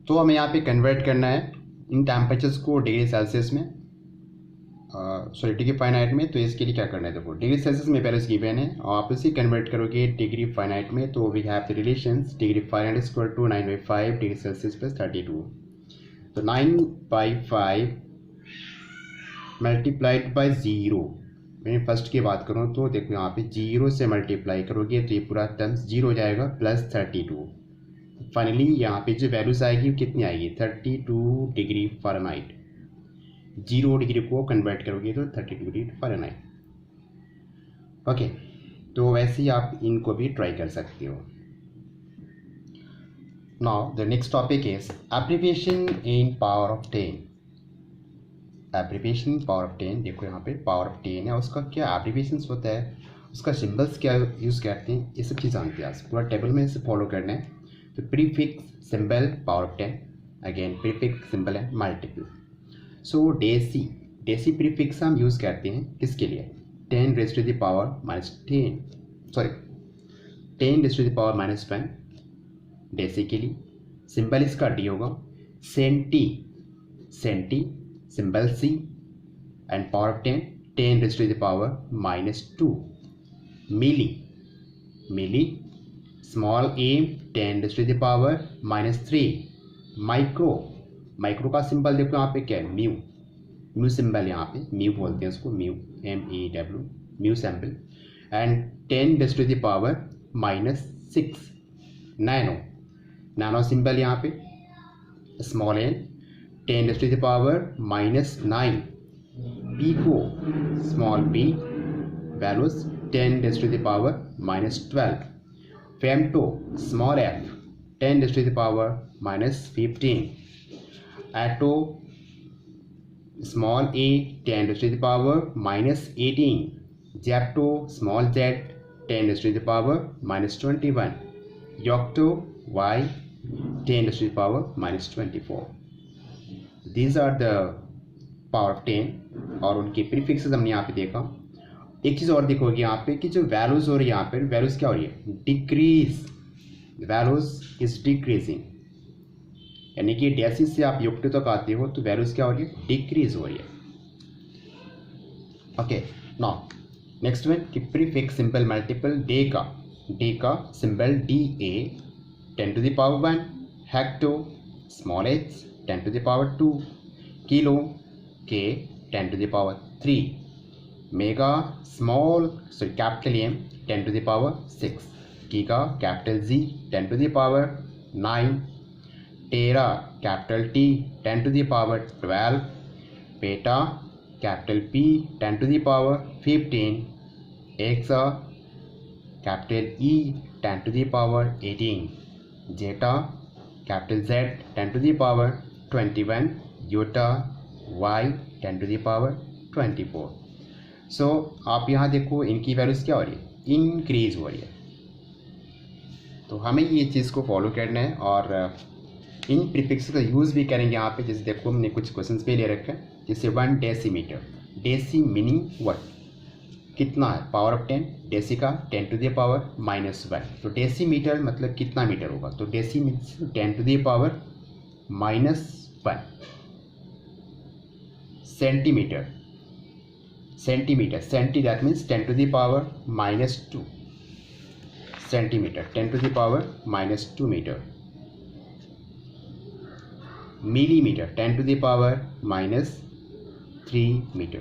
तो हमें यहाँ पे कन्वर्ट करना है इन टेम्परेचर्स को डिग्री सेल्सियस में, सॉरी डिग्री फारेनहाइट में। तो इसके लिए क्या करना है, देखो डिग्री सेल्सियस में पहले गिवन है और आप इसे कन्वर्ट करोगे डिग्री फारेनहाइट में। तो we have the relations degree Fahrenheit is equal to 9/5 degree Celsius plus 32। तो 9/5 मल्टीप्लाइड बाई ज़ीरो, मैं फर्स्ट की बात करूँ तो देखो यहाँ पे जीरो से मल्टीप्लाई करोगे तो ये पूरा टर्म्स जीरो हो जाएगा प्लस 32। फाइनली यहाँ पे जो वैल्यूज आएगी कितनी आएगी, 32 डिग्री फारेनहाइट। 0 डिग्री को कन्वर्ट करोगे तो 32 डिग्री फारेनहाइट। ओके, तो वैसे ही आप इनको भी ट्राई कर सकते हो। Now the next topic is abbreviation in power of 10। Abbreviation power of 10, देखो यहाँ पे पावर ऑफ 10 है, उसका क्या एब्रिविएशन होता है, उसका सिंबल्स क्या यूज़ करते हैं, ये सब चीज़ जानते हैं। पूरा टेबल में इसे फॉलो करना है। तो prefix symbol power of 10, again prefix symbol है मल्टीपल। सो डेसी प्रीफिक्स हम यूज़ करते हैं किसके लिए, 10 raise to the power -1 deci के लिए। सिंबल इसका डी होगा। Centi symbol C and power of 10 raise to the power -2। Milli small a 10 raise to the power -3। Micro का सिंबल देखो यहाँ पे क्या है, म्यू सिंबल, यहाँ पे म्यू बोलते हैं उसको, MEW mu symbol and 10 raise to the power -6। Nano symbol यहाँ पे small n 10 raise to the power -9। Pico small p values 10 raise to the power -12। Femto small f 10 raise to the power -15। Atto small a 10 raise to the power -18। Zepto small z 10 raise to the power -21। Yocto y 10 raise to the power -24। These are the power of 10 और उनके prefixes हमने यहाँ पे देखा। एक चीज़ और देखोगे यहाँ पे कि जो वैल्यूज़ हो रही है, यहाँ पे वैल्यूज़ क्या हो रही है, डिक्रीज, वैल्यूज़ इज डिक्रीजिंग, यानी कि डेसी से आप युक्त तक आते हो तो वैल्यूज़ क्या हो रही है, डिक्रीज हो रही है। ओके, नाउ नेक्स्ट वन कि prefix symbol multiple deca symbol DA 10 to the power 1। Hecto small h 10 to the power 2। Kilo K 10 to the power 3। Mega small capital M 10 to the power 6। Giga capital G 10 to the power 9। Tera capital T 10 to the power 12। Peta capital P 10 to the power 15। AXA capital E 10 to the power 18। Zetta capital Z 10 to the power 21। Yotta y 10 to the power 24। So आप यहाँ देखो इनकी values क्या हो रही है, increase हो रही है। तो हमें ये चीज़ को फॉलो करना है और इन प्रीफिक्स का यूज़ भी करेंगे यहाँ पे। जैसे देखो हमने कुछ क्वेश्चंस पे ले रखा है, जैसे 1 डेसीमीटर, डेसी मीनिंग व्हाट, कितना है, पावर ऑफ 10, डेसी का 10 टू द पावर -1। तो डेसीमीटर मतलब कितना मीटर होगा, तो deci means 10 to the power -1। Centimetre centi that means 10 to the power -2 centimetre, 10 to the power -2 metre. Millimetre 10 to the power -3 metre.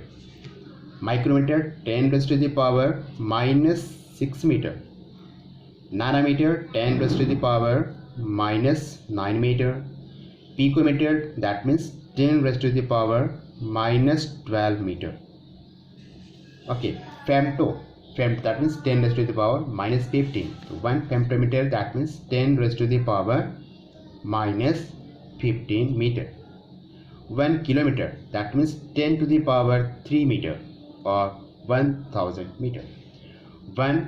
Micrometre 10 raise to the power -6 metre. Nanometre 10 raise to the power -9 metre. Picometre that means 10 raise to the power -12 metre. Okay, femto that means 10 raised to the power -15. So 1 femtometer that means 10 raised to the power -15 meter. 1 kilometer that means 10 to the power 3 meter or 1000 meter. 1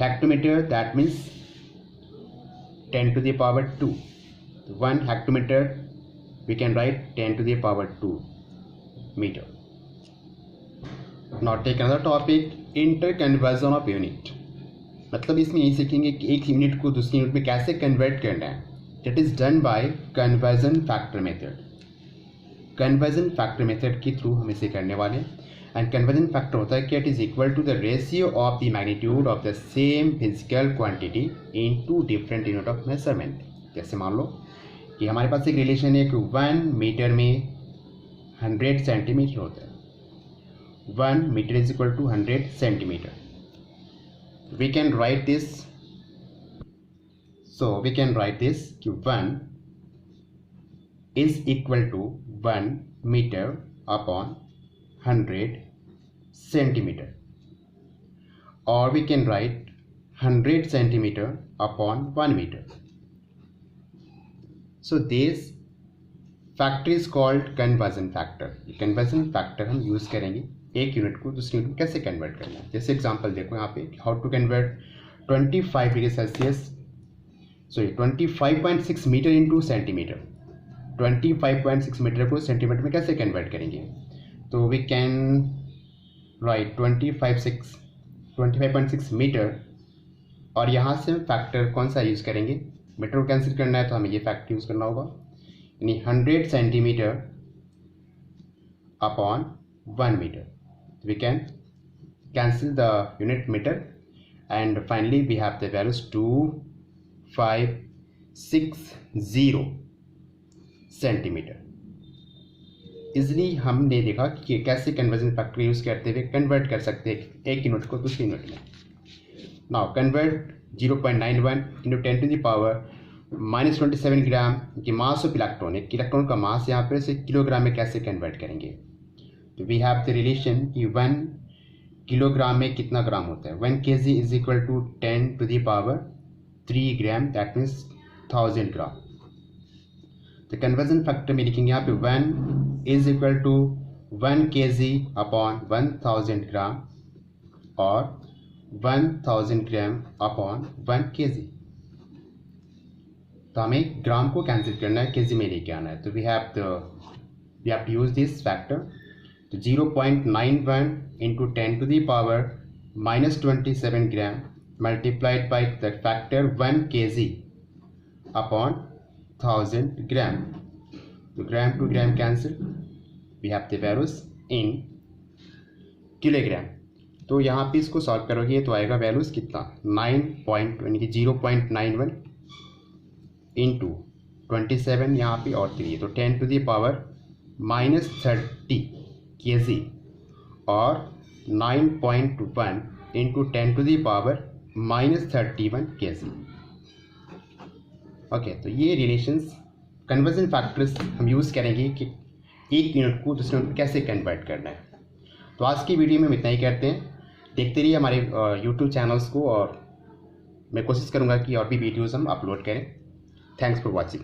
hectometer that means 10 to the power 2. 1 hectometer we can write 10 to the power 2 meter. Now take another topic, interconversion of unit. मतलब इसमें यही सीखेंगे कि एक unit को दूसरी unit में कैसे कन्वर्ट करना है। That is done by conversion factor method. Conversion factor method के थ्रू हम इसे करने वाले हैं। एंड कन्वर्जन फैक्टर होता है कि it is equal to the ratio of the magnitude of the same physical quantity in two different unit of measurement. जैसे मान लो कि हमारे पास एक रिलेशन है कि 1 मीटर में 100 सेंटीमीटर होता है। 1 metre is equal to 100 centimetre. We can write this, so we can write this कि 1 is equal to 1 metre upon 100 centimeter, or we can write 100 centimeter upon 1 meter. So this factor is called conversion factor. conversion factor हम use करेंगे एक unit को दूसरी unit में कैसे convert करना है। जैसे एग्जांपल देखो यहाँ पे, how to convert 25 degree Celsius, sorry 25.6 metre into centimetre. 25.6 metre को सेंटीमीटर में कैसे कन्वर्ट करेंगे, तो वी कैन राइट 25.6 मीटर, और यहाँ से हम फैक्टर कौन सा यूज़ करेंगे, मीटर को कैंसिल करना है तो हमें ये फैक्टर यूज़ करना होगा, यानी 100 centimetre upon 1 metre. We can cancel the unit metre and finally we have the values 2560 centimetre. Easily हमने देखा कि कैसे कन्वर्जन फैक्टर यूज़ करते हुए कन्वर्ट कर सकते हैं एक यूनिट को दूसरी यूनिट में। Now convert 0.91 into 10 to the power -27 gram की मास ऑफ इलेक्ट्रॉन। एक इलेक्ट्रॉन का मास यहाँ पर से किलोग्राम में कैसे कन्वर्ट करेंगे, तो वी हैव द रिलेशन कि 1 किलोग्राम में कितना ग्राम होता है। 1 kg is equal to 10 to the power 3 gram, that means 1000 gram. तो कन्वर्जन फैक्टर में लिखेंगे यहाँ पे 1 is equal to 1 kg upon 1000 gram और 1000 ग्राम अपॉन 1 kg। तो हमें ग्राम को कैंसिल करना है, kg में लेके आना है, तो we have to use this factor. तो 0.91 into 10 to the power -27 gram multiplied by the factor 1 kg upon 1000 gram. तो gram to gram cancel, we have the values in kilogram. तो यहाँ पे इसको सॉल्व करोगे तो आएगा वैल्यूज कितना, 0.91 इंटू 27 यहाँ पे और 3, तो 10 टू द पावर -30 kg और 9.1 into 10 to the power -31 kg। Okay, तो ये रिलेशंस कन्वर्जन फैक्टर्स हम यूज़ करेंगे कि एक यूनिट को दूसरे यूनिट में कैसे कन्वर्ट करना है। तो आज की वीडियो में हम इतना ही करते हैं। देखते रहिए हमारे यूट्यूब चैनल्स को, और मैं कोशिश करूँगा कि और भी वीडियोज़ हम अपलोड करें। Thanks for watching.